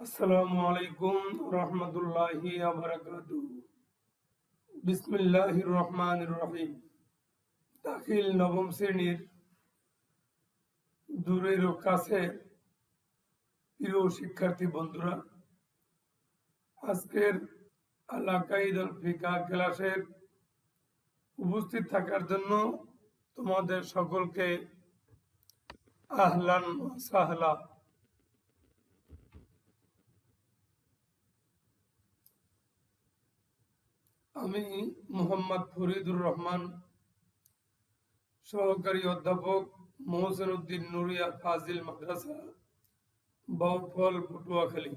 আসসালামু আলাইকুম রহমতুল্লাহি বারাকাতুহু। বিসমিল্লাহির রহমানির রহিম। দাখিল নবম শ্রেণীর দূরের ও কাছের প্রিয় শিক্ষার্থী বন্ধুরা, আজকের আল-আকাইদাল ফিকা ক্লাসের উপস্থিত থাকার জন্য তোমাদের সকলকে আহলান ওয়া সাহলা। আমি মোহাম্মদ ফরিদুর রহমান, সহকারী অধ্যাপক মোহসেন উদ্দিন নুরিয়া ফাজিল মাদ্রাসা, বাউফল, পটুয়াখালী।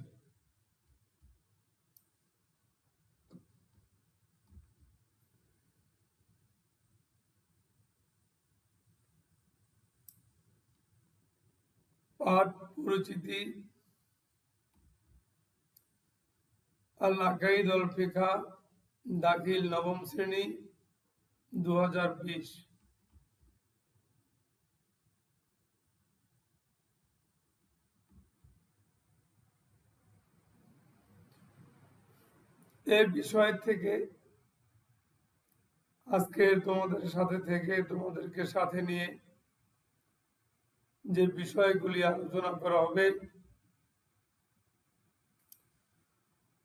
পাঠ পরিচিতি: আল-আকাইদাল ফিকা, দাখিল নবম শ্রেণী, 2020। এই বিষয় থেকে আজকে তোমাদের সাথে থেকে তোমাদেরকে সাথে নিয়ে যে বিষয়গুলি আলোচনা করা হবে: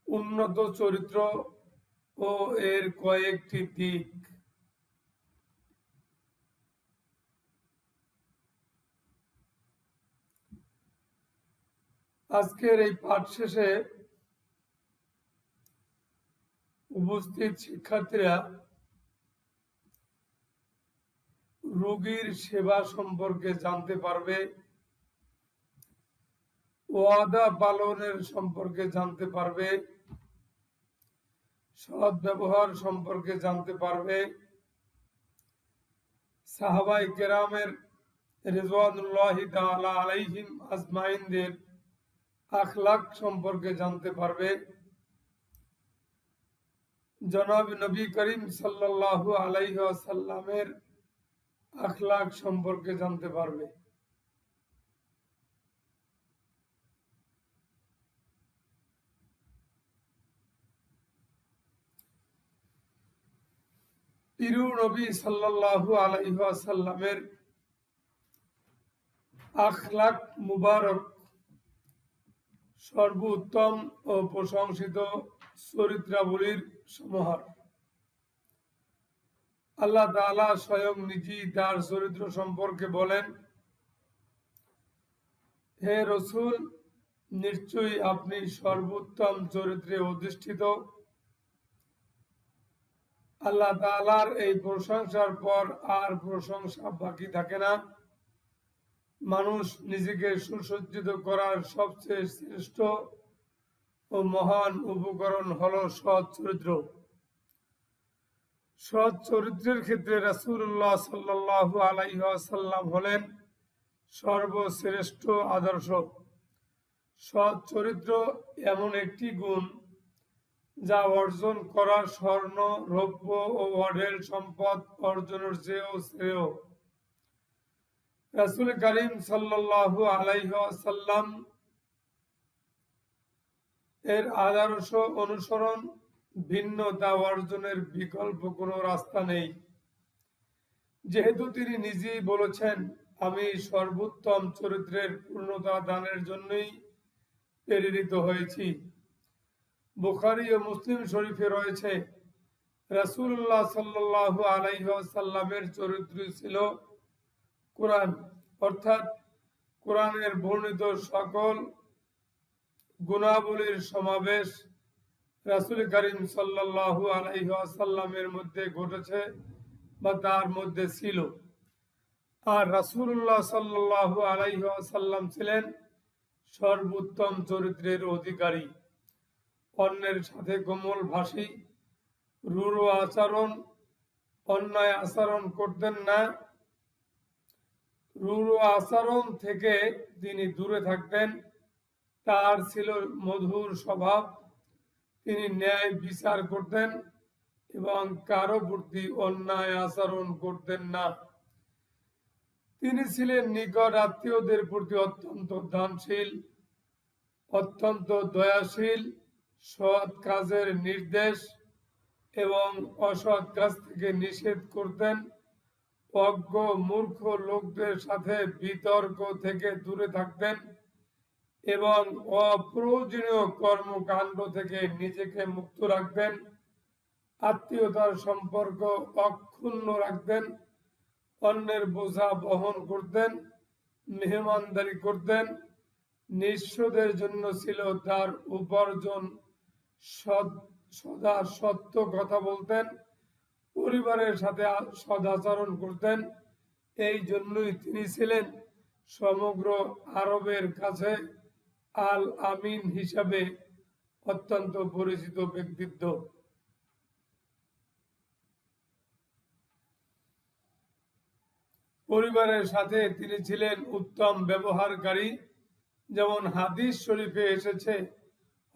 উন্নত চরিত্র ও এর কয়েকটি দিক। আজকের এই পাঠ শেষে উপস্থিত শিক্ষার্থীরা রোগীর সেবা সম্পর্কে জানতে পারবে, ওয়াদা পালনের সম্পর্কে জানতে পারবে, সৎ ব্যবহার সম্পর্কে জানতে পারবে, সাহাবায়ে কেরামের রিজওয়ানুল্লাহি তাআলা আলাইহিম আজমাইনদের আখলাক সম্পর্কে জানতে পারবে, জনাব নবী করিম সাল্লাল্লাহু আলাইহি ওয়াসাল্লামের আখলাক সম্পর্কে জানতে পারবে। প্রিয় নবী সাল্লাল্লাহু আলাইহি ওয়াসাল্লামের আখলাক মুবারক সর্বোত্তম ও প্রশংসিত চরিত্রাবলীর সমাহার। আল্লাহ তাআলা স্বয়ং নিজেই তার চরিত্র সম্পর্কে বলেন: হে রাসূল, নিশ্চয়ই আপনি সর্বোত্তম চরিত্রে অধিষ্ঠিত। আল্লাহ তাআলার এই প্রশংসার পর আর প্রশংসা বাকি থাকে না। মানুষ নিজেকে সুসজ্জিত করার সবচেয়ে শ্রেষ্ঠ ও মহান উপকরণ হলো সৎ চরিত্র। সৎ চরিত্রের ক্ষেত্রে রাসূলুল্লাহ সাল্লাল্লাহু আলাইহি ওয়াসাল্লাম হলেন সর্বশ্রেষ্ঠ আদর্শ। সৎ চরিত্র এমন একটি গুণ যা অর্জন করা স্বর্ণ, রৌপ্য ও অঢেল সম্পদ অর্জনের চেয়েও শ্রেয়। রাসূল করিম সাল্লাল্লাহু আলাইহি ওয়াসাল্লাম এর আদর্শ অনুসরণ ভিন্ন তা অর্জনের বিকল্প কোনো রাস্তা নেই। যেহেতু তিনি নিজেই বলেছেন, আমি সর্বোত্তম চরিত্রের পূর্ণতা দানের জন্যই প্রেরিত হয়েছি। বুখারী ও মুসলিম শরীফে রয়েছে, রাসূলুল্লাহ সাল্লাল্লাহু আলাইহি ওয়াসাল্লামের চরিত্র ছিল কোরআন, অর্থাৎ কোরআনের বর্ণিত সকল গুণাবলীর সমাবেশ রাসূল করিম সাল্লাল্লাহু আলাইহি ওয়াসাল্লামের মধ্যে ঘটেছে বা তার মধ্যে ছিল। আর রাসূলুল্লাহ সাল্লাল্লাহু আলাইহি ওয়াসাল্লাম ছিলেন সর্বোত্তম চরিত্রের অধিকারী। অন্যের সাথে কোমল ভাষী, রূঢ় আচরণ, অন্যায় আচরণ করতেন না। রূঢ় আচরণ থেকে তিনি দূরে থাকতেন। তার ছিল মধুর স্বভাব। তিনি ন্যায় বিচার করতেন এবং কারো প্রতি অন্যায় আচরণ করতেন না। তিনি ছিলেন নিকট আত্মীয়দের প্রতি অত্যন্ত দানশীল, অত্যন্ত দয়াশীল, সৎ কাজের নির্দেশ এবং অসৎ কাজ থেকে নিষেধ করতেন। অজ্ঞ মূর্খ লোকদের সাথে বিতর্ক থেকে দূরে থাকতেন এবং অপ্রয়োজনীয় কর্মকাণ্ড থেকে নিজেকে মুক্ত রাখতেন। আত্মীয়তার সম্পর্ক অক্ষুণ্ণ রাখতেন, অন্যের বোঝা বহন করতেন, মেহমানদারি করতেন। নিঃস্বদের জন্য ছিল তার উপার্জন, সদা সত্য কথা বলতেন, পরিবারের সাথে সদাচরণ করতেন। এই জন্যই তিনি ছিলেন সমগ্র আরবের কাছে আল আমিন হিসাবে অত্যন্ত পরিচিত ব্যক্তিত্ব। পরিবারের সাথে তিনি ছিলেন উত্তম ব্যবহারকারী। যেমন হাদিস শরীফে এসেছে,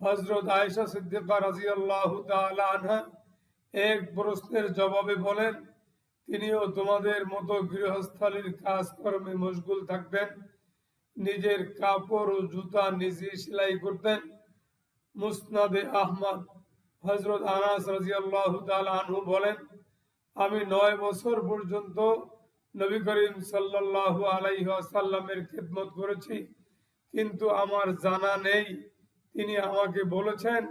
হযরত আয়েশা সিদ্দিকা রাদিয়াল্লাহু তাআলা আনহা এক প্রশ্নের জবাবে বলেন, তিনিও তোমাদের মতো গৃহস্থালীর কাজকর্মে মশগুল থাকতেন, নিজের কাপড় ও জুতা নিজে সেলাই করতেন। মুসনাদে আহমদ হযরত আনাস রাদিয়াল্লাহু তাআলা আনহু বলেন, আমি 9 বছর পর্যন্ত নবী করিম সাল্লাল্লাহু আলাইহি ওয়াসাল্লামের খিদমত করেছি, কিন্তু আমার জানা নেই তিনি আমাকে বলেছেন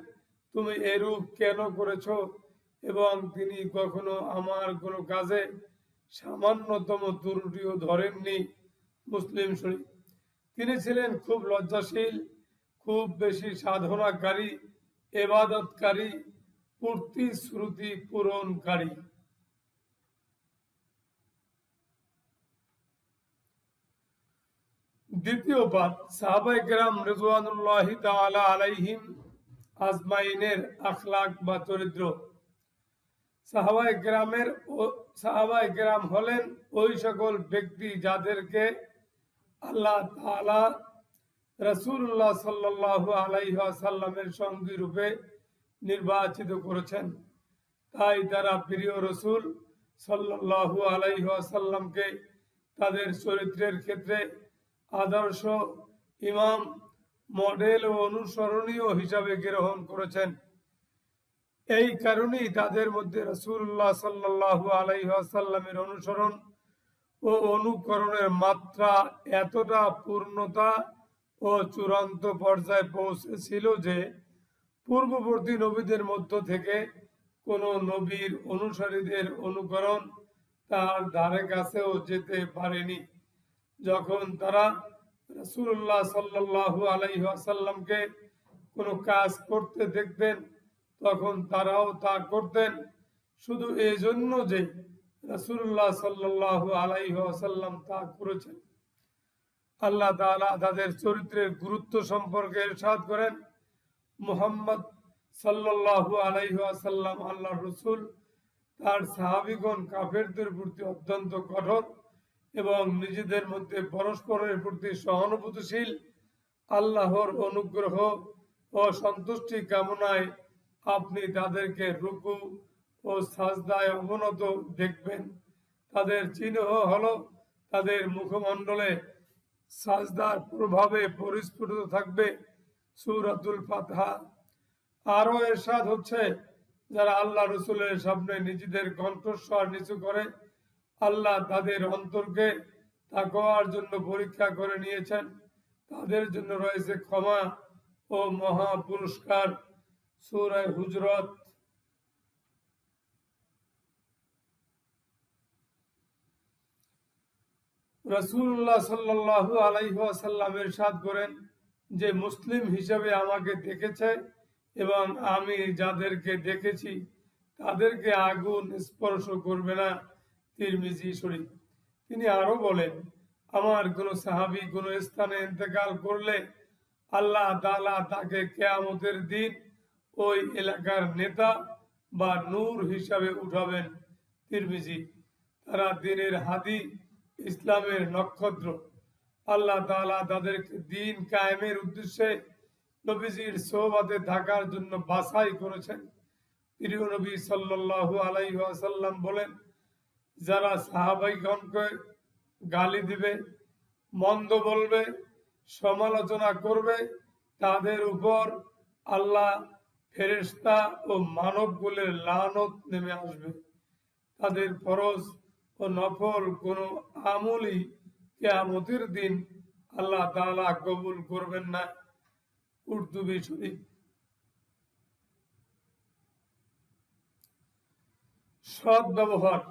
তুমি এরূপ কেন করেছো, এবং তিনি কখনো আমার কোনো কাজে সামান্যতম ত্রুটিও ধরেননি। মুসলিম শরীফ। তিনি ছিলেন খুব লজ্জাশীল, খুব বেশি সাধনাকারী, ইবাদতকারী, প্রতিশ্রুতি পূরণকারী। দ্বিতীয় পাঠ, সাহাবায়ে কেরাম রিজওয়ানুল্লাহি তাআলা আলাইহিম আজমাইনের আখলাক বা চরিত্র। সাহাবায়ে কেরাম হলেন ওই সকল ব্যক্তি যাদেরকে আল্লাহ তাআলা রাসূলুল্লাহ সাল্লাল্লাহু আলাইহি ওয়াসাল্লামের সঙ্গী রূপে নির্বাচিত করেছেন। তাই তারা প্রিয় রাসূল সাল্লাল্লাহু আলাইহি ওয়াসাল্লামকে তাদের চরিত্রের ক্ষেত্রে আদর্শ, ইমাম, মডেল ও অনুসরণীয় হিসাবে গ্রহণ করেছেন। এই কারণেই তাদের মধ্যে রাসূলুল্লাহ সাল্লাল্লাহু আলাইহি ওয়াসাল্লামের অনুসরণ ও অনুকরণের মাত্রা এতটা পূর্ণতা ও চূড়ান্ত পর্যায়ে পৌঁছেছিল যে পূর্ববর্তী নবীদের মধ্য থেকে কোন নবীর অনুসারীদের অনুকরণ তার ধারে কাছেও যেতে পারেনি। যখন তারা রাসূলুল্লাহ সাল্লাল্লাহু আলাইহি ওয়াসাল্লামকে কোনো কাজ করতে দেখতেন তখন তারাও তা করতেন, শুধু এই জন্য যে রাসূলুল্লাহ সাল্লাল্লাহু আলাইহি ওয়াসাল্লাম তা করেছেন। আল্লাহ তাআলা তাদের চরিত্রের গুরুত্ব সম্পর্কে ইরশাদ করেন, মুহাম্মদ সাল্লাল্লাহু আলাইহি ওয়াসাল্লাম আল্লাহর রাসূল, তার সাহাবীগণ কাফেরদের প্রতি অত্যন্ত কঠোর এবং নিজেদের মধ্যে পরস্পরের প্রতি সহানুভূতিশীল। আল্লাহর অনুগ্রহ ও সন্তুষ্টি কামনায় আপনি তাদেরকে রুকু ও সাজদায় অবনত দেখবেন। তাদের চিহ্ন হলো তাদের মুখমণ্ডলে সাজদার প্রভাবে পরিস্ফুটিত থাকবে সূরাতুল ফাতিহা। আরো ইরশাদ হচ্ছে, যারা আল্লাহ রাসূলের সামনে নিজেদের কণ্ঠস্বর নিচু করে আল্লাহ তাদের অন্তরকে তাকওয়ার জন্য পরীক্ষা করে নিয়েছেন, তাদের জন্য রয়েছে ক্ষমা ও মহা পুরস্কার। সূরা হুজরাত। রাসূলুল্লাহ সাল্লাল্লাহু আলাইহি ওয়াসাল্লাম ইরশাদ করেন যে মুসলিম হিসেবে আমাকে দেখেছে এবং আমি যাদেরকে দেখেছি তাদেরকে আগুন স্পর্শ করবে না। তিরমিজি শরীফ। তিনি আরো বলেন, আমার কোন সাহাবী কোন স্থানে ইন্তেকাল করলে আল্লাহ তাআলা তাকে কিয়ামতের দিন ওই এলাকার নেতা বা নূর হিসাবে উঠাবেন। তিরমিজি। তারা দ্বীনের হাদি, ইসলামের নক্ষত্র। আল্লাহ তাআলা তাদেরকে দ্বীন কায়েমের উদ্দেশ্যে নবীজির সোহবতে থাকার জন্য বাছাই করেছেন। প্রিয় নবী সাল্লাল্লাহু আলাইহি ওয়াসাল্লাম বলেন, যারা সাহাবাইগণকে গালি দিবে, মন্দ বলবে, সমালোচনা করবে তাদের উপর আল্লাহ, ফেরেশতা ও মানবকুলের লানত নেমে আসবে। তাদের ফরজ ও নফল কোনো আমলই কিয়ামতের দিন আল্লাহ তাআলা কবুল করবেন না। কুরতুবী শরীফ। সৎ ব্যবহার।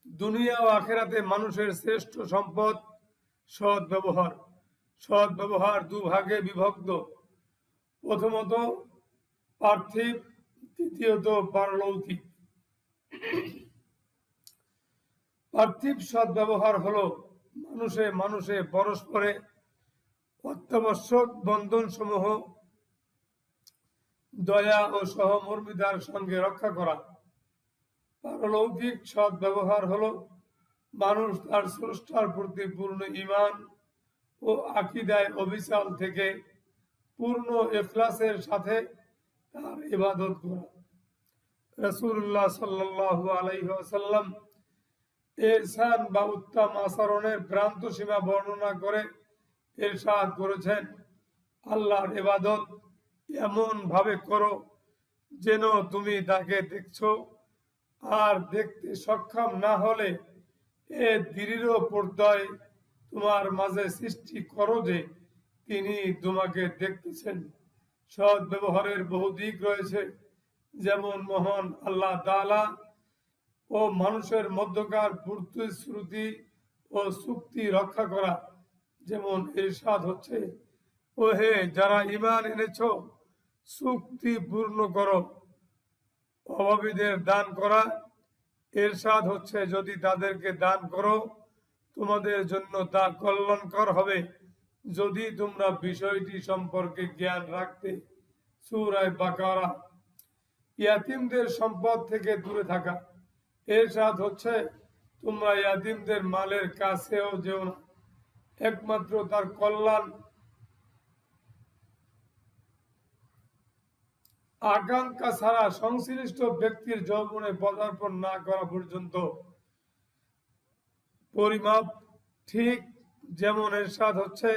দুনিয়া ও আখিরাতে মানুষের শ্রেষ্ঠ সম্পদ সৎ ব্যবহার। সৎ ব্যবহার দুভাগে বিভক্ত। প্রথমত পার্থিব, দ্বিতীয়ত পারলৌকিক। পার্থিব সৎ ব্যবহার হলো মানুষে মানুষে পরস্পরে অত্যাবশ্যক বন্ধন সমূহ দয়া ও সহমর্মিতার সঙ্গে রক্ষা করা। পারলৌকিক সৎ ব্যবহার হলো মানুষ তার স্রষ্টার প্রতি পূর্ণ ঈমান ও আকীদায় অবিচল থেকে পূর্ণ ইখলাসের সাথে তার ইবাদত করা। রাসূলুল্লাহ সাল্লাল্লাহু আলাইহি ওয়াসাল্লাম ইহসান বা উত্তম আচরণের ভ্রান্ত সীমা বর্ণনা করে ইরশাদ করেছেন, আল্লাহর ইবাদত এমন ভাবে করো যেন তুমি তাকে দেখছো, আর দেখতে সক্ষম না হলে এ দৃঢ় পর্দায় তোমার মাঝে সৃষ্টি করো যে তিনি তোমাকে দেখতেছেন। সৎ ব্যবহারের বহু দিক রয়েছে, যেমন মহান আল্লাহ তাআলা ও মানুষের মধ্যকার প্রতিশ্রুতি ও চুক্তি রক্ষা করা। যেমন ইরশাদ হচ্ছে, ও হে যারা ঈমান এনেছো, চুক্তি পূর্ণ করো। অভাবীদের দান করা। ইরশাদ হচ্ছে, যদি তাদেরকে দান করো তোমাদের জন্য তা কল্যাণকর হবে যদি তোমরা বিষয়টি সম্পর্কে জ্ঞান রাখতে। সূরা বাকারা। ইয়াতীমদের সম্পদ থেকে দূরে থাকা। ইরশাদ হচ্ছে, তোমরা ইয়াতীমদের মালের কাছেও যেও না, একমাত্র তার কল্যাণ আকাঙ্ক্ষা ছাড়া সংশ্লিষ্ট ব্যক্তির যৌবনে পদার্পণ না করা পর্যন্ত। পরিমাপ ঠিক, যেমন ইরশাদ হচ্ছে,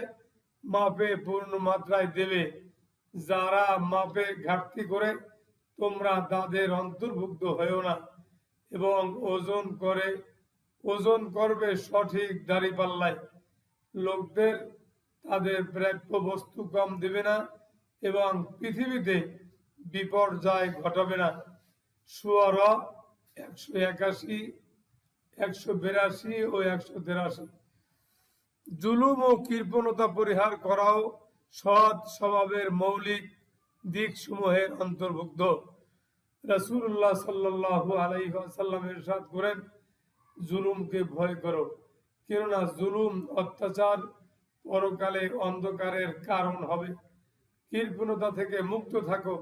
মাপে পূর্ণ মাত্রায় দেবে। যারা মাপে ঘাটতি করে তোমরা তাদের অন্তর্ভুক্ত হয়েও না, এবং ওজন করবে সঠিক দাঁড়িপাল্লায়। লোকদের তাদের প্রাপ্য বস্তু কম দেবে না এবং পৃথিবীতে বিপর্যয় ঘটাবে না। সূরা 181, 182 ও 183। জুলুম ও কৃপণতা পরিহার করাও সৎ স্বভাবের মৌলিক দিক সমূহের অন্তর্ভুক্ত। রাসূলুল্লাহ সাল্লাল্লাহু আলাইহি ওয়াসাল্লাম ইরশাদ করেন, জুলুমকে ভয় করো, কেননা জুলুম অত্যাচার পরকালে অন্ধকারের কারণ হবে। কৃপণতা থেকে মুক্ত থাকো,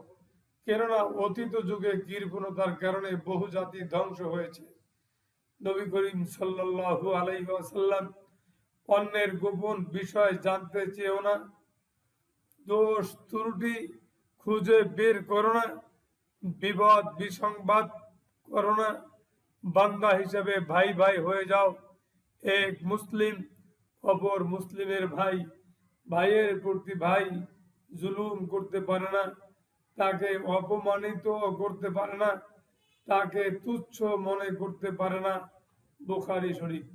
কেননা অতীত যুগে কৃপণতার কারণে বহু জাতি ধ্বংস হয়েছে। নবী করিম সাল্লাল্লাহু আলাইহি ওয়াসাল্লাম অন্যের গোপন বিষয় জানতে চেয়েও না, দোষ ত্রুটি খুঁজে বের করো না, বিবাদ বিসংবাদ করো না। বান্দা হিসেবে ভাই ভাই হয়ে যাও। এক মুসলিম অপর মুসলিমের ভাই, ভাইয়ের প্রতি ভাই জুলুম করতে পারে না, তাকে অপমানিত করতে পারে না, তাকে তুচ্ছ মনে করতে পারে না। বুখারী শরীফ।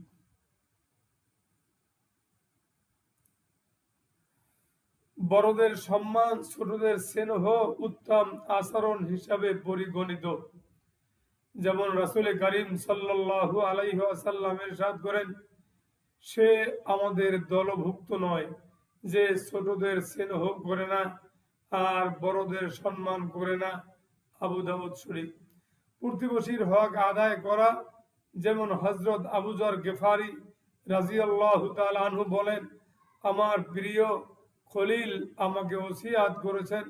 বড়দের সম্মান ছোটদের স্নেহ উত্তম আচরণ হিসাবে পরিগণিত। যেমন রাসূল করিম সাল্লাল্লাহু আলাইহি ওয়াসাল্লাম ইরশাদ করেন, সে আমাদের দলভুক্ত নয় যে ছোটদের স্নেহ করে না আর বড়দের সম্মান করে না। আবু দাউদ শরীফ। প্রতিবেশীর হক আদায় করা। যেমন হযরত আবু যর গিফারি রাদিয়াল্লাহু তাআলা আনহু বলেন, আমার প্রিয় খলিল আমাকে ওসিয়াত করেছেন,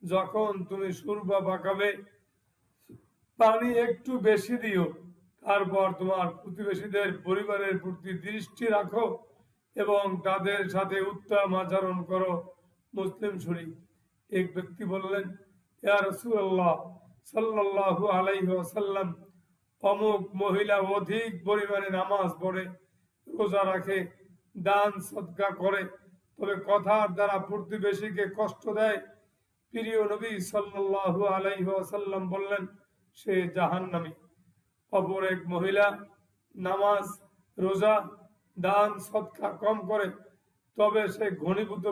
যখন তুমি সূরবা পাকাবে পানি একটু বেশি দিও, তারপর তোমার প্রতিবেশীদের পরিবারের প্রতি দৃষ্টি রাখো এবং তাদের সাথে উত্তম আচরণ করো। মুসলিম শরীফ। এক ব্যক্তি বললেন, ইয়া রাসূলুল্লাহ সাল্লাল্লাহু আলাইহি ওয়াসাল্লাম, অমুক মহিলা অধিক পরিমাণে নামাজ পড়ে, রোজা রাখে, দান সদকা করে, তবে কথার দ্বারা প্রতিবেশীকে কষ্ট দেয়, প্রিয় নবী সাল্লাল্লাহু আলাইহি ওয়াসাল্লাম বললেন সে জাহান্নামী। অপর এক মহিলা নামাজ, রোজা, দান, সদকা কম করে, তবে সে ঘনীভূত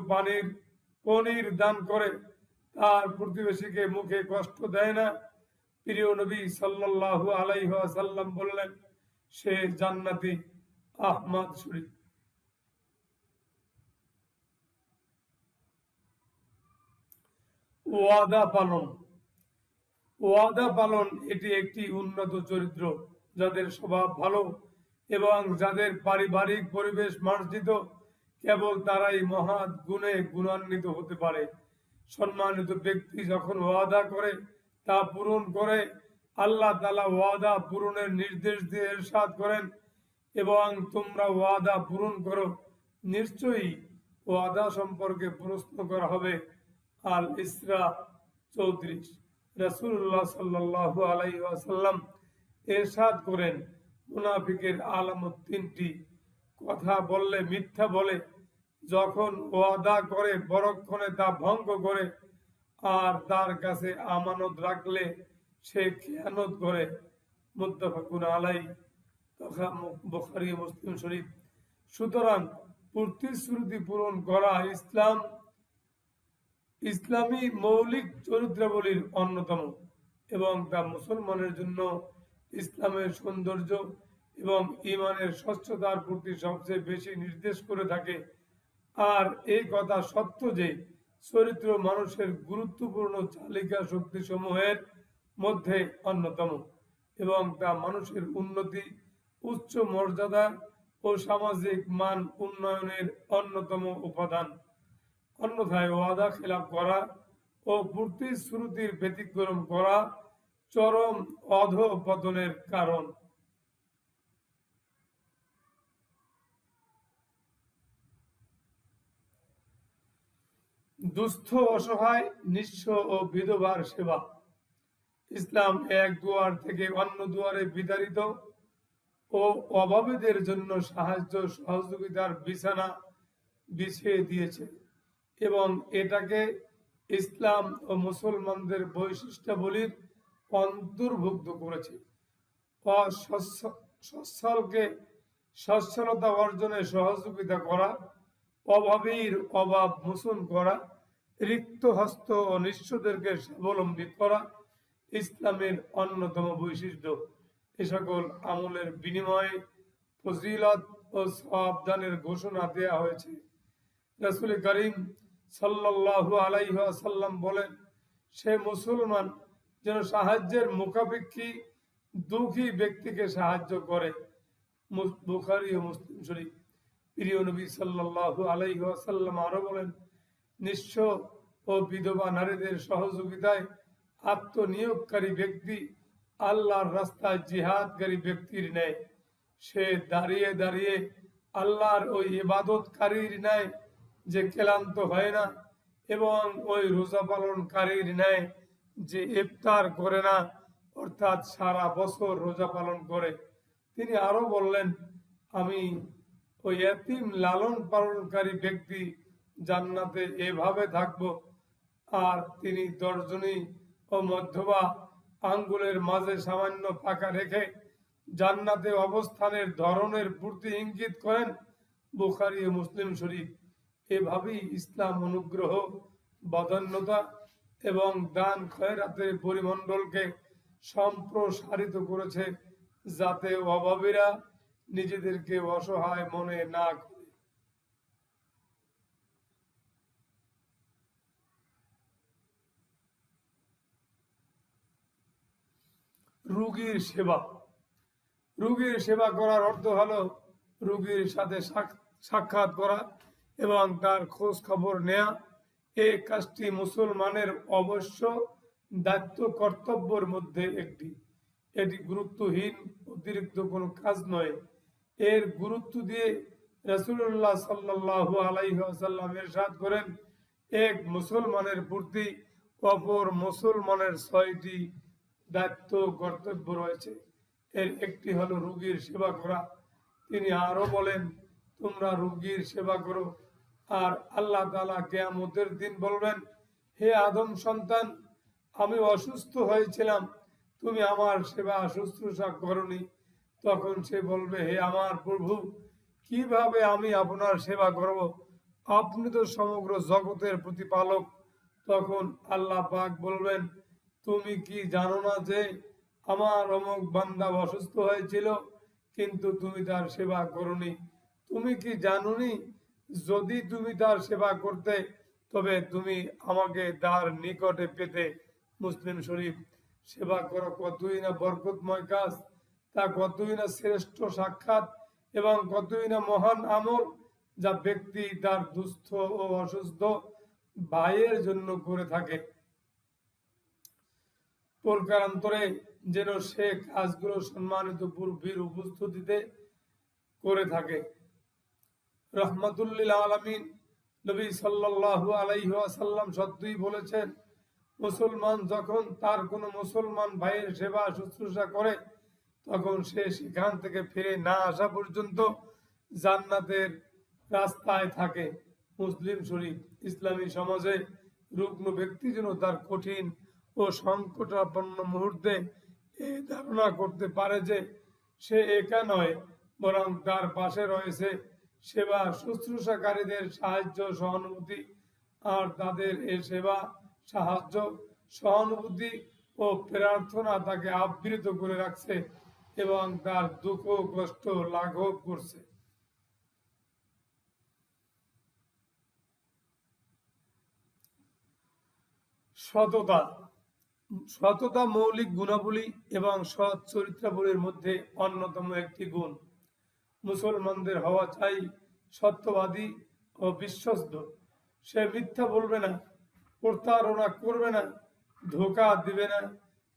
পনির দান করে, তার প্রতিবেশীকে মুখে কষ্ট দেয় না, প্রিয় নবী সাল্লাল্লাহু আলাইহি ওয়াসাল্লাম বললেন সে জান্নাতি। আহমদ শরীফ। ওয়াদা পালন। ওয়াদা পালন এটি একটি উন্নত চরিত্র। যাদের স্বভাব ভালো এবং যাদের পারিবারিক পরিবেশ মার্জিত, কেবল তারাই মহৎ গুণে গুণান্বিত হতে পারে। সম্মানিত ব্যক্তি যখন ওয়াদা করে তা পূরণ করে, আল্লাহ তাআলা ওয়াদা পূরণের নির্দেশ দিয়ে ইরশাদ করেন, এবং তোমরা ওয়াদা পূরণ করো, নিশ্চয়ই ওয়াদা সম্পর্কে প্রশ্ন করা হবে। আল ইসরা 34। রাসূলুল্লাহ সাল্লাল্লাহু আলাইহি ওয়াসাল্লাম ইরশাদ করেন, মুনাফিকের আলামত তিনটি। কথা বললে মিথ্যা বলে, যখন ওয়াদা করে পরক্ষণে তা ভঙ্গ করে, আর তার কাছে আমানত রাখলে সে খেয়ানত করে। মুত্তাফাকুন আলাইহি, তথা বুখারী ও মুসলিম শরীফ। সুতরাং প্রতিশ্রুতি পূরণ করা ইসলামী মৌলিক চরিত্রাবলীর অন্যতম, এবং তা মুসলমানের জন্য ইসলামের সৌন্দর্য এবং ঈমানের স্বচ্ছতার প্রতি সবচেয়ে বেশি নির্দেশ করে থাকে। আর এই কথা সত্য যে চরিত্র মানুষের গুরুত্বপূর্ণ চালিকা শক্তি সমূহের মধ্যে অন্যতম, এবং তা মানুষের উন্নতি, উচ্চ মর্যাদা ও সামাজিক মান উন্নয়নের অন্যতম উপাদান। অন্যথায় ওয়াদা খেলাপ করা ও প্রতিশ্রুতির ব্যতিক্রম করা চরম অধঃপতনের কারণ। দুস্থ, অসহায়, নিঃস্ব ও বিধবার সেবা। ইসলাম এক দুয়ার থেকে অন্য দুয়ারে বিতাড়িত ও অভাবীদের জন্য সাহায্য সহযোগিতার বিছানা বিছিয়ে দিয়েছে, এবং এটাকে ইসলাম ও মুসলমানদের বৈশিষ্ট্যাবলীর অন্তর্ভুক্ত করেছে। সচ্ছলকে সচ্ছলতা অর্জনে সহযোগিতা করা, অভাবীর অভাব মোচন করা, রিক্ত হস্ত ও নিঃস্বদেরকে স্বাবলম্বী করা ইসলামের অন্যতম বৈশিষ্ট্য। এ সকল আমলের বিনিময়ে ফজিলত ও সওয়াবদানের ঘোষণা দেয়া হয়েছে। রাসূল করিম সাল্লাল্লাহু আলাইহি ওয়াসাল্লাম বলেন, সে মুসলমান যেন সাহায্যের মুখাপেক্ষী দুঃখী ব্যক্তিকে সাহায্য করে। বুখারী ও মুসলিম শরীফ। প্রিয় নবী সাল্লাল্লাহু আলাইহি ওয়াসাল্লাম আরো বলেন, নিঃস্ব ও বিধবা নারীদের সহযোগিতায় আত্মনিয়োগকারী ব্যক্তি আল্লাহর রাস্তায় জিহাদকারী ব্যক্তির ন্যায়। সে দাঁড়িয়ে দাঁড়িয়ে আল্লাহর ওই ইবাদতকারীর ন্যায় যে ক্লান্ত হয় না, এবং ওই রোজা পালনকারীর ন্যায় যে ইফতার করে না, অর্থাৎ সারা বছর রোজা পালন করে। তিনি আরো বললেন, আমি ওই এতিম লালন পালনকারী ব্যক্তি জান্নাতে এভাবে থাকব। আর তিনি তর্জনী ও মধ্যমা আঙ্গুলের মাঝে সামান্য ফাঁকা রেখে জান্নাতে অবস্থানের ধরনের প্রতি ইঙ্গিত করেন। বুখারী ও মুসলিম শরীফ। এভাবেই ইসলাম অনুগ্রহ, বদান্যতা এবং দান খয়রাতের পরিমণ্ডলকে সম্প্রসারিত করেছে, যাতে অভাবীরা নিজেদেরকে অসহায় মনে না করে। রোগীর সেবা। রোগীর সেবা করার অর্থ হলো রোগীর সাথে সাক্ষাৎ করা এবং তার খোঁজ খবর নেয়া। এই কাজটি মুসলমানের অবশ্য দায়িত্ব কর্তব্যের মধ্যে একটি। এটি গুরুত্বহীন অতিরিক্ত কোনো কাজ নয়। এর গুরুত্ব দিয়ে রাসূলুল্লাহ সাল্লাল্লাহু আলাইহি ওয়াসাল্লাম ইরশাদ করেন, এক মুসলমানের প্রতি অপর মুসলমানের 6টি দায়িত্ব কর্তব্য রয়েছে। এর একটি হলো রোগীর সেবা করা। তিনি আরো বলেন, তোমরা রোগীর সেবা করো, আর আল্লাহ তাআলা কিয়ামতের দিন বলবেন, হে আদম সন্তান, আমি অসুস্থ হয়েছিলাম, তুমি আমার সেবা শুশ্রূষা করনি। তখন সে বলবে, হে আমার প্রভু, কিভাবে আমি আপনার সেবা করব, আপনি তো সমগ্র জগতের প্রতিপালক। তখন আল্লাহ পাক বলবেন, তুমি কি জানো না যে আমার অমুক বান্দা অসুস্থ হয়েছিল, কিন্তু তুমি তার সেবা করনি? তুমি কি জানোনি, যদি তুমি তার সেবা করতে, তবে তুমি আমাকে তার নিকটে পেতে? মুসলিম শরীফ। সেবা করো কতই না বরকতময় কাজ, তা কতই না শ্রেষ্ঠ সাক্ষাৎ এবং কতই না মহান আমল, যা ব্যক্তি তার দুস্থ ও অসুস্থ ভাইয়ের জন্য করে থাকে। প্রকারান্তরে যেন সে কাজগুলো সম্মানিত পূর্বের উপস্থিতিতে করে থাকে। রহমাতুল্লিল আলামিন নবী সাল্লাল্লাহু আলাইহি ওয়াসাল্লাম সত্যই বলেছেন, মুসলমান যখন তার কোনো মুসলমান ভাইয়ের সেবা শুশ্রূষা করে, তখন সে সেখান থেকে ফিরে না আসা পর্যন্ত জান্নাতের রাস্তায় থাকে। মুসলিম শরীফ। ইসলামী সমাজে রুগ্ন ব্যক্তি যেন তার কঠিন ও সংকটাপন্ন মুহূর্তে এই ধারণা করতে পারে যে সে একা নয়, বরং তার পাশে রয়েছে সেবা শুশ্রূষাকারীদের সাহায্য সহানুভূতি, আর তাদের এই সেবা, সাহায্য, সহানুভূতি ও প্রার্থনা তাকে আবৃত করে রাখছে এবং তার দুঃখ কষ্ট লাঘব করছে। সততা। সততা মৌলিক গুণাবলী এবং সৎ চরিত্রাবলীর মধ্যে অন্যতম একটি গুণ। মুসলমানদের হওয়া চাই সত্যবাদী ও বিশ্বস্ত। সে মিথ্যা বলবে না, প্রতারণা করবে না, ধোঁকা দিবে না,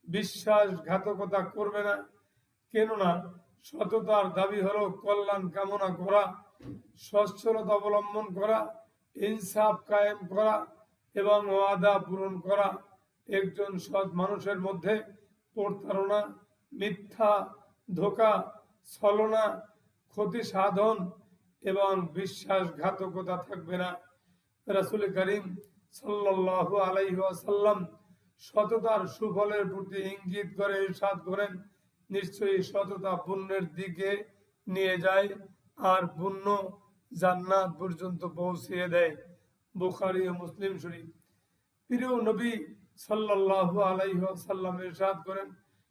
বিশ্বাসঘাতকতা করবে না। কেননা সততার দাবি হলো কল্যাণ কামনা করা, সচ্ছলতা অবলম্বন করা, ইনসাফ কায়েম করা এবং ওয়াদা পূরণ করা। একজন সৎ মানুষের মধ্যে প্রতারণা, মিথ্যা, ধোঁকা, ছলনা, ক্ষতি সাধন এবং বিশ্বাসঘাতকতা থাকবে না। রাসূল করিম সাল্লাল্লাহু আলাইহি ওয়াসাল্লাম সততার সুফলের প্রতি ইঙ্গিত করে ইরশাদ করেন, নিশ্চয়ই সততা পুণ্যের দিকে নিয়ে যায় আর পুণ্য জান্নাত পর্যন্ত পৌঁছিয়ে দেয়। বুখারী ও মুসলিম শরীফ। প্রিয় নবী সাল্লাল্লাহু আলাইহি ওয়াসাল্লাম ইরশাদ করেন,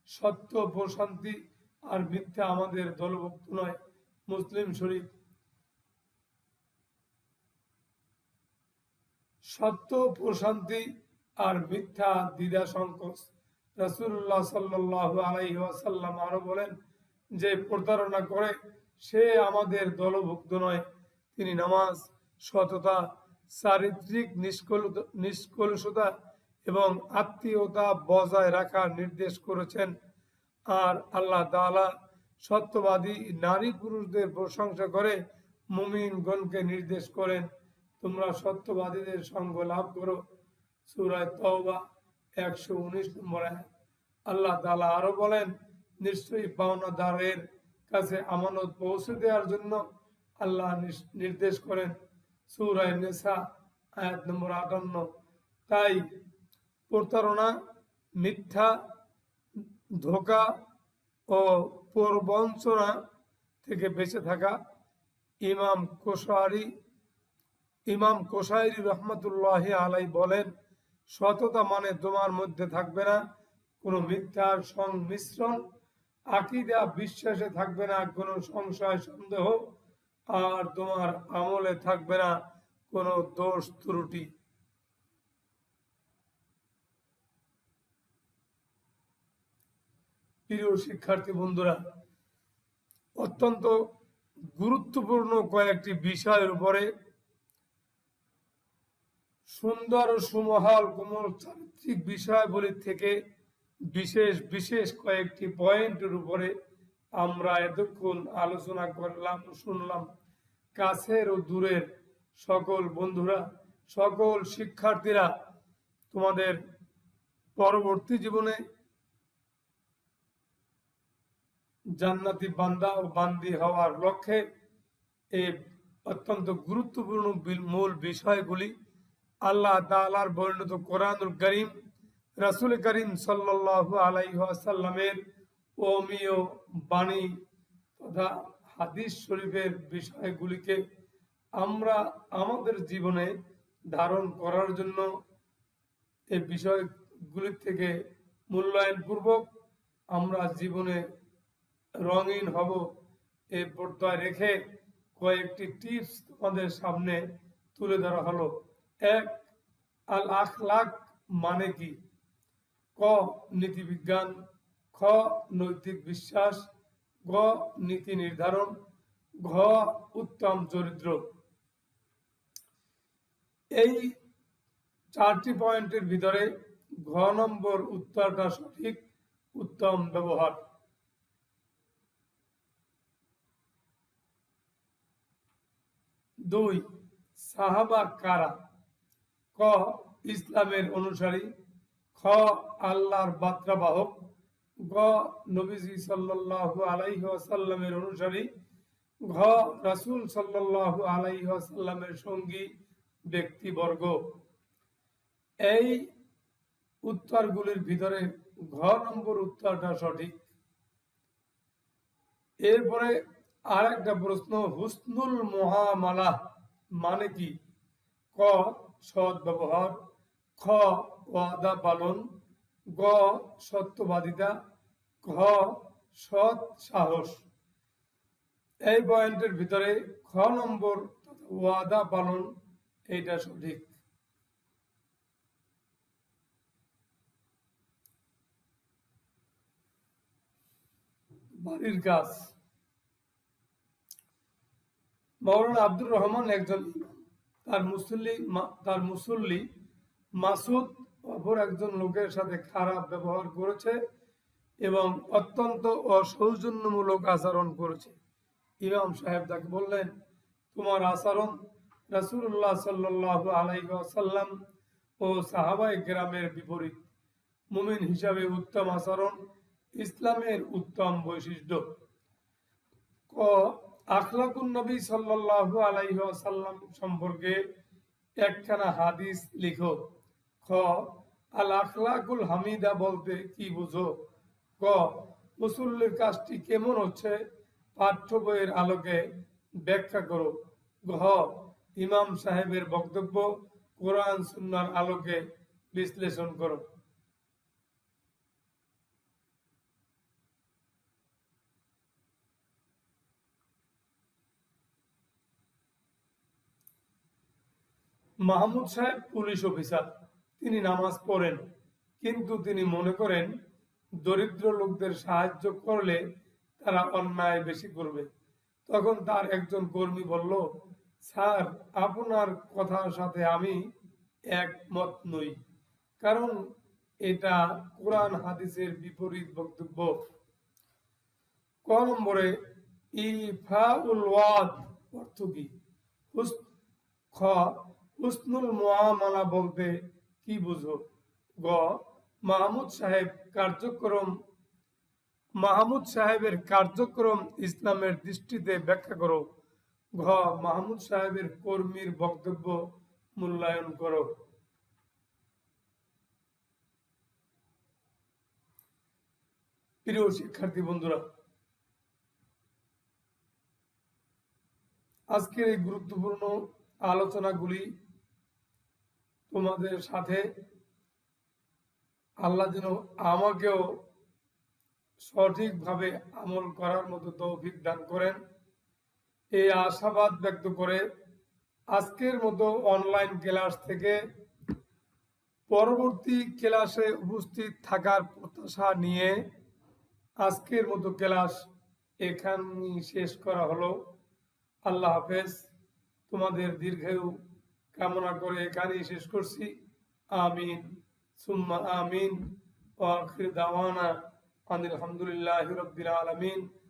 সত্য প্রশান্তি আর মিথ্যা আমাদের দলভুক্ত নয়। মুসলিম শরীফ। সত্য প্রশান্তি আর মিথ্যা দ্বিধা সংকোচ। রাসূলুল্লাহ সাল্লাল্লাহু আলাইহি ওয়াসাল্লাম আরো বলেন, যে প্রতারণা করে সে আমাদের দলভুক্ত নয়। তিনি নামাজ, সততা, চারিত্রিক নিষ্কলুষতা এবং আত্মীয়তা বজায় রাখার নির্দেশ করেছেন। আর আল্লাহ তাআলা সত্যবাদী নারী পুরুষদের প্রশংসা করে মুমিনগণকে নির্দেশ করেন, তোমরা সত্যবাদীদের সঙ্গ লাভ করো। সূরা তাওবা 119 নম্বর আয়াত। আল্লাহ তাআলা আরো বলেন, নিশ্চয়ই পাওনাদারের কাছে আমানত পৌঁছে দেওয়ার জন্য আল্লাহ নির্দেশ করেন। সূরা নিসা আয়াত নম্বর 58। তাই প্রতারণা, মিথ্যা, ধোঁকা ও প্রবঞ্চনা থেকে বেঁচে থাকা। ইমাম কোশাইরি রহমতুল্লাহি আলাইহি বলেন, সততা মানে তোমার মধ্যে থাকবে না কোনো মিথ্যার সংমিশ্রণ, আকীদা বিশ্বাসে থাকবে না কোনো সংশয় সন্দেহ, আর তোমার আমলে থাকবে না কোনো দোষ ত্রুটি। প্রিয় শিক্ষার্থী বন্ধুরা, অত্যন্ত গুরুত্বপূর্ণ কয়েকটি বিষয়ের উপরে সুন্দর ও সুমহাল কোমল চারিত্রিক বিষয়াবলী থেকে বিশেষ বিশেষ কয়েকটি পয়েন্টের উপরে আমরা এতক্ষণ আলোচনা করলাম, শুনলাম। কাছের ও দূরের সকল বন্ধুরা, সকল শিক্ষার্থীরা, তোমাদের পরবর্তী জীবনে জান্নাতি বান্দা ও বান্দি হওয়ার লক্ষ্যে এই অত্যন্ত গুরুত্বপূর্ণ মূল বিষয়গুলি আল্লাহ তাআলার বর্ণিত কোরআনুল কারীম, রাসূল করিম সাল্লাল্লাহু আলাইহি ওয়াসাল্লামের অমীয় বাণী তথা হাদিস শরীফের বিষয়গুলিকে আমরা আমাদের জীবনে ধারণ করার জন্য এই বিষয়গুলির থেকে মূল্যায়ন পূর্বক আমরা জীবনে রঙিন হব এই পর্দায় রেখে কয়েকটি টিপস তোমাদের সামনে তুলে ধরা হলো। এক, আল আখলাক মানে কি? ক, নীতিবিজ্ঞান। খ, নৈতিক বিশ্বাস। গ, নীতি নির্ধারণ। ঘ, উত্তম চরিত্র। এই 4টি পয়েন্টের ভিতরে ঘ নম্বর উত্তরটা সঠিক, উত্তম ব্যবহার। 2, সাহাবা কারা? ক, ইসলামের অনুসারী। খ, আল্লাহর বার্তাবাহক। গ, নবীজি সাল্লাল্লাহু আলাইহি ওয়াসাল্লামের অনুসারী। ঘ, রাসূল সাল্লাল্লাহু আলাইহি ওয়াসাল্লামের সঙ্গী ব্যক্তিবর্গ। এই উত্তরগুলির ভিতরে ঘ নম্বর উত্তরটা সঠিক। এরপরে আর একটা প্রশ্ন, হুসনুল মুআমালা মানে কি? ক, সৎ ব্যবহার। খ, ওয়াদা পালন। গ, সত্যবাদিতা। ঘ, সৎ সাহস। এই পয়েন্টের ভিতরে খ নম্বর ওয়াদা পালন এইটা সঠিক। বাড়ির কাজ। মাওলানা আব্দুর রহমান একজন তার মুসল্লি মাসুদ অপর একজন লোকের সাথে খারাপ ব্যবহার করেছে এবং অত্যন্ত অসৌজন্যমূলক আচরণ করেছে। ইমাম সাহেব তাকে বললেন, তোমার আচরণ রাসূলুল্লাহ সাল্লাল্লাহু আলাইহি ওয়াসাল্লাম ও সাহাবায়ে কেরামের বিপরীত। মুমিন হিসাবে উত্তম আচরণ ইসলামের উত্তম বৈশিষ্ট্য। ক, আখলাকুন নবী সাল্লাল্লাহু আলাইহি ওয়াসাল্লাম সম্পর্কে একখানা হাদিস লিখো। খ, আল আখলাকুল হামিদা বলতে কি বুঝো? ক, মুসল্লির কাজটি কেমন হচ্ছে পাঠ্য বইয়ের আলোকে ব্যাখ্যা করো। ঘ, ইমাম সাহেবের বক্তব্য কোরআন সুন্নাহর আলোকে বিশ্লেষণ করো। মাহমুদ সাহেব পুলিশ অফিসার, তিনি নামাজ পড়েন, কিন্তু তিনি মনে করেন দরিদ্র লোকদের সাহায্য করলে তারা অন্যায় বেশি করবে। তখন তার একজন কর্মী বলল, স্যার, আপনার কথার সাথে আমি একমত নই, কারণ এটা কোরআন হাদিসের বিপরীত বক্তব্য। ক নম্বরে ইফাউল ওয়াদ অর্থ কি? খ, হুসনুল মুআমালা বলতে কি বুঝো? গ, মাহমুদ সাহেবের কার্যক্রম ইসলামের দৃষ্টিতে ব্যাখ্যা করো। ঘ, মাহমুদ সাহেবের কর্মীর বক্তব্য মূল্যায়ন করো। প্রিয় শিক্ষার্থী বন্ধুরা, আজকের এই গুরুত্বপূর্ণ আলোচনাগুলি তোমাদের সাথে আল্লাহ যেন আমাকেও সঠিকভাবে আমল করার মতো তৌফিক দান করেন, এই আশাবাদ ব্যক্ত করে আজকের মতো অনলাইন ক্লাস থেকে পরবর্তী ক্লাসে উপস্থিত থাকার প্রত্যাশা নিয়ে আজকের মতো ক্লাস এখানেই শেষ করা হলো। আল্লাহ হাফেজ। তোমাদের দীর্ঘায়ু কামনা করে এখানেই শেষ করছি। আমিন সুম্মা আমিন। ওয়া আখির দাওয়ানা আনিল হামদুলিল্লাহি রাব্বিল আলামিন।